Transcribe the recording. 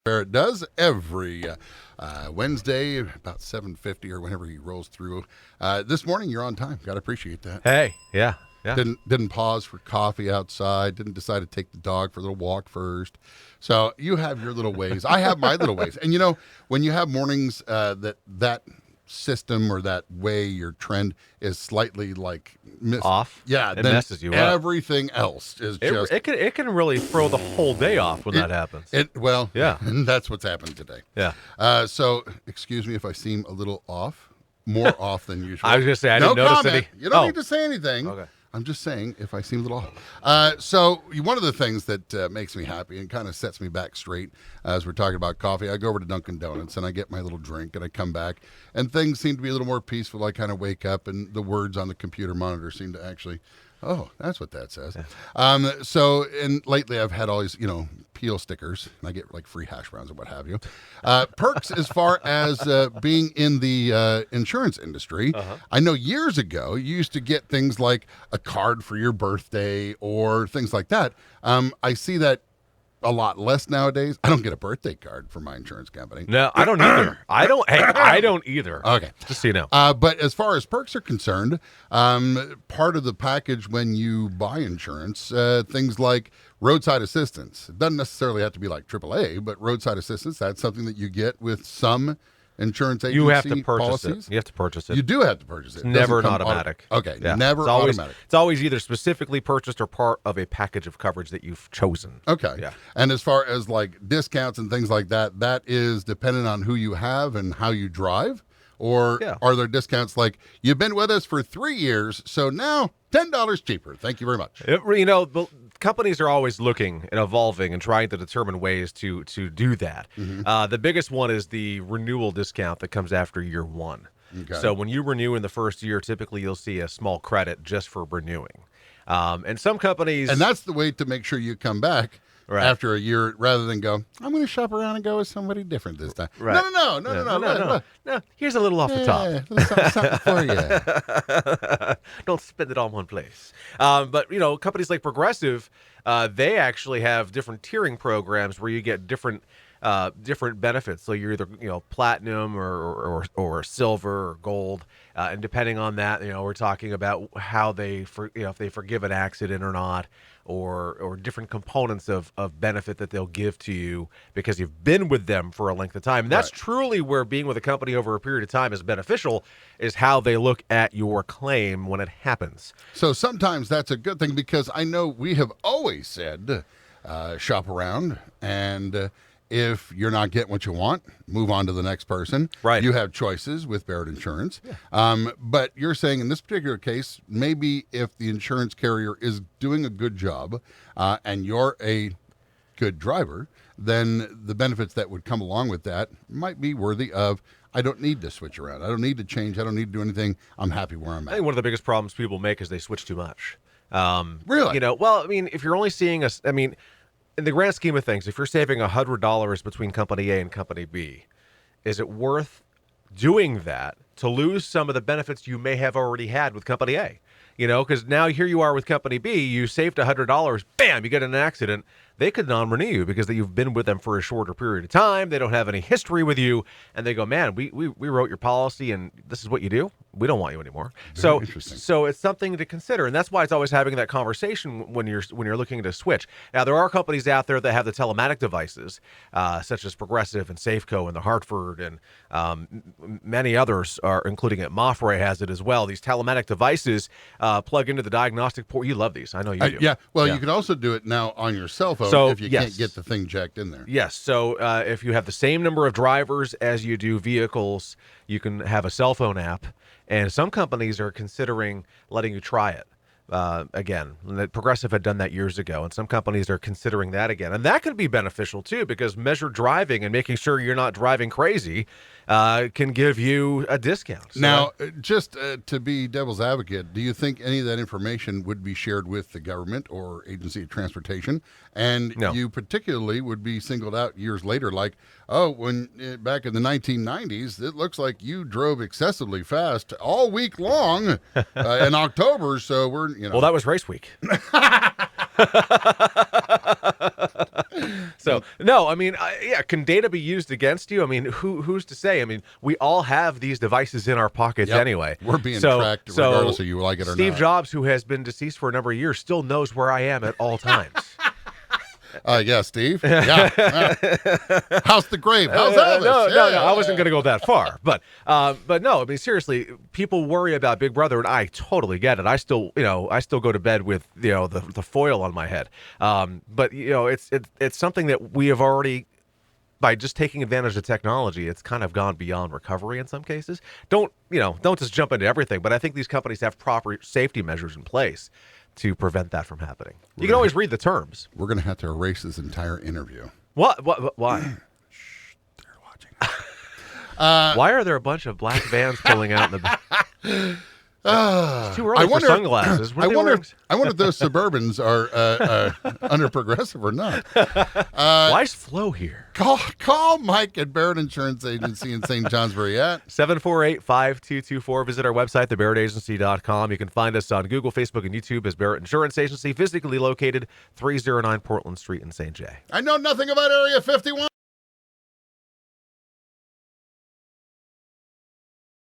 Barrett does every Wednesday about 7:50 or whenever he rolls through. This morning you're on time. Got to appreciate that. Hey, yeah. Didn't pause for coffee outside. Didn't decide to take the dog for a little walk first. So you have your little ways. I have my little ways. And when you have mornings that system or that way your trend is slightly Off. Yeah, It then messes you up. Everything else is just It can really throw the whole day off when that happens. Yeah, and that's what's happened today. Yeah. So excuse me if I seem a little off, more off than usual. I was gonna say I didn't notice comment. any. You don't need to say anything. Okay. I'm just saying if I seem a little off. So one of the things that makes me happy and kind of sets me back straight as we're talking about coffee, I go over to Dunkin' Donuts and I get my little drink and I come back and things seem to be a little more peaceful. I kind of wake up and the words on the computer monitor seem to actually, oh, that's what that says. And lately I've had all these, peel stickers and I get like free hash browns and what have you. Perks as far as being in the insurance industry. I know years ago you used to get things like a card for your birthday or things like that. I see that a lot less nowadays. I don't get a birthday card from my insurance company. No, I don't either. I don't either. Okay. Just so you know. But as far as perks are concerned, part of the package when you buy insurance, things like roadside assistance. It doesn't necessarily have to be like AAA, but roadside assistance, that's something that you get with some insurance agency You have to purchase policies. it. You have to purchase it. You do have to purchase it. It's It never an doesn't come automatic. Okay, Yeah. never It's always, automatic. It's always either specifically purchased or part of a package of coverage that you've chosen. Okay. Yeah. And as far as like discounts and things like that, that is dependent on who you have and how you drive? Or are there discounts like, you've been with us for 3 years, so now $10 cheaper. Thank you very much. The companies are always looking and evolving and trying to determine ways to do that. The biggest one is the renewal discount that comes after year one. Okay. So when you renew in the first year, typically you'll see a small credit just for renewing. And some companies... And that's the way to make sure you come back after a year, rather than go, I'm going to shop around and go with somebody different this time. Right. No. Here's a little off the top. A little something for you. Don't spend it all in one place. But companies like Progressive, they actually have different tiering programs where you get different benefits. So you're either platinum or silver or gold, and depending on that, we're talking about how if they forgive an accident or not, or different components of benefit that they'll give to you because you've been with them for a length of time. And that's truly where being with a company over a period of time is beneficial, is how they look at your claim when it happens. So sometimes that's a good thing, because I know we have always said shop around, and if you're not getting what you want, move on to the next person. Right. You have choices with Barrett Insurance. Yeah. But you're saying in this particular case, maybe if the insurance carrier is doing a good job and you're a good driver, then the benefits that would come along with that might be worthy of, I don't need to switch around. I don't need to change. I don't need to do anything. I'm happy where I'm at. I think one of the biggest problems people make is they switch too much. Really? If you're only seeing in the grand scheme of things, if you're saving $100 between company A and company B, is it worth doing that to lose some of the benefits you may have already had with company A? Because now here you are with company B, you saved $100, bam, you get in an accident. They could non-renew you because you've been with them for a shorter period of time. They don't have any history with you, and they go, man, we wrote your policy, and this is what you do. We don't want you anymore. Very interesting. So it's something to consider, and that's why it's always having that conversation when you're looking to switch. Now, there are companies out there that have the telematic devices, such as Progressive and Safeco and the Hartford, and many others are, including it. Mafre has it as well. These telematic devices plug into the diagnostic port. You love these. I know you do. Yeah. Well, you can also do it now on your cell phone if you can't get the thing jacked in there. Yes. So if you have the same number of drivers as you do vehicles, you can have a cell phone app. And some companies are considering letting you try it again. Progressive had done that years ago, and some companies are considering that again. And that could be beneficial, too, because measured driving and making sure you're not driving crazy can give you a discount. So now, just to be devil's advocate, do you think any of that information would be shared with the government or agency of transportation? And you particularly would be singled out years later, like, when back in the 1990s, it looks like you drove excessively fast all week long in October, so we're, Well, that was race week. So no, I mean, yeah, can data be used against you? I mean, who's to say? I mean, we all have these devices in our pockets Yep. anyway. We're being tracked regardless of you like it or Steve not. Jobs, who has been deceased for a number of years, still knows where I am at all times. Yeah, Steve. Yeah. How's the grave? How's Elvis? No, I wasn't going to go that far, but no, I mean, seriously, people worry about Big Brother, and I totally get it. I still go to bed with the foil on my head. But it's something that we have already, by just taking advantage of technology, it's kind of gone beyond recovery in some cases. Don't just jump into everything, but I think these companies have proper safety measures in place to prevent that from happening. You can always read the terms. We're going to have to erase this entire interview. What? Why? They're watching. Why are there a bunch of black vans pulling out in the back? It's too early for sunglasses. I wonder if those Suburbans are under Progressive or not. Why's Flo here? Call Mike at Barrett Insurance Agency in St. Johnsbury at 748-5224. Visit our website, thebarrettagency.com. You can find us on Google, Facebook, and YouTube as Barrett Insurance Agency, physically located 309 Portland Street in St. Jay. I know nothing about Area 51.